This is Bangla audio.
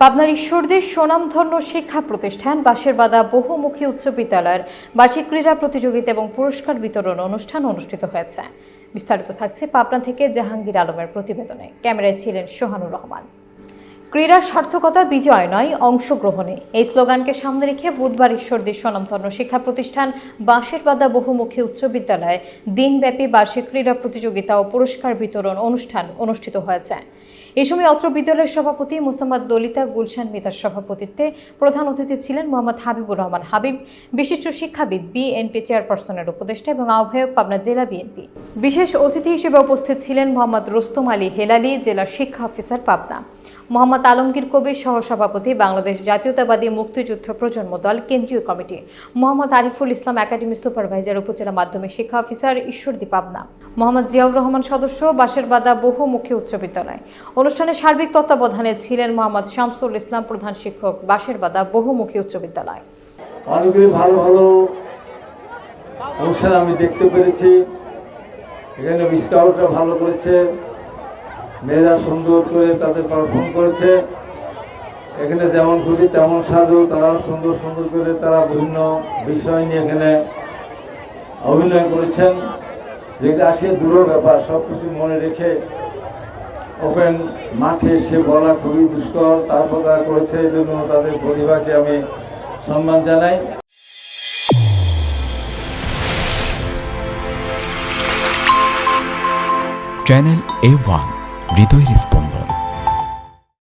পাবনার ঈশ্বরদীর স্বনামধন্য শিক্ষা প্রতিষ্ঠান বাঁশেরবাদা বহুমুখী উচ্চ বিদ্যালয়ের বার্ষিক ক্রীড়া প্রতিযোগিতা এবং পুরস্কার বিতরণ অনুষ্ঠান অনুষ্ঠিত হয়েছে। বিস্তারিত থাকছে পাবনা থেকে জাহাঙ্গীর আলমের প্রতিবেদনে। ক্যামেরায় ছিলেন সোহানুর রহমান। ক্রীড়ার সার্থকতা বিজয় নয়, অংশগ্রহণে, এই স্লোগানকে সামনে রেখে বুধবার ঈশ্বরদীর স্বনামধন্য শিক্ষা প্রতিষ্ঠান বাঁশেরবাদা বহুমুখী উচ্চ বিদ্যালয়ে দিনব্যাপী বার্ষিক ক্রীড়া প্রতিযোগিতা ও পুরস্কার বিতরণ অনুষ্ঠান অনুষ্ঠিত হয়েছে। এই সময় অত্র বিদ্যালয়ের সভাপতি মোসাম্মদ দলিতা গুলশান মিতার সভাপতিত্বে প্রধান অতিথি ছিলেন মোহাম্মদ হাবিবুর রহমান হাবিব, বিশিষ্ট শিক্ষাবিদ, বিএনপি চেয়ারপারসনের উপদেষ্টা এবং আহ্বায়ক, পাবনা জেলা বিএনপি। বিশেষ অতিথি হিসেবে উপস্থিত ছিলেন মোহাম্মদ রুস্তম আলী হেলালি, জেলা শিক্ষা অফিসার, পাবনা; মোহাম্মদ আলমগীর কবির, সহসভাপতি, বাংলাদেশ জাতীয়তাবাদী মুক্তিযুদ্ধ প্রজন্ম দল, কেন্দ্রীয় committee; Mohammad Ariful Islam, academy supervisor, উপজেলা মাধ্যমিক শিক্ষা অফিসার, ঈশ্বরদী, পাবনা; মোহাম্মদ জিয়াউর রহমান, সদস্য, বাঁশেরবাদা বহুমুখী উচ্চ বিদ্যালয়। অনুষ্ঠানে সার্বিক তত্ত্বাবধানে ছিলেন মোহাম্মদ শামসুল ইসলাম, প্রধান শিক্ষক, বাঁশেরবাদা বহুমুখী উচ্চ বিদ্যালয়। অনেকগুলি ভালো ভালো অনুষ্ঠান আমি দেখতে পেরেছি। এখানে স্কাউটরা ভালো করেছে, মেয়েরা সুন্দর করে তাদের পারফর্ম করেছে। এখানে যেমন খুশি তেমন সাজু, তারাও সুন্দর সুন্দর করে তারা বিভিন্ন বিষয় নিয়ে এখানে অভিনয় করেছেন, যেটা আসলে দূর ব্যাপার। সব কিছু মনে রেখে ওপেন মাঠে এসে বলা খুবই দুষ্কর, তারপর তারা করেছে। এই জন্য তাদের প্রতিভাকে আমি সম্মান জানাই। চ্যানেল A1 হৃদয়ের স্পন্দন।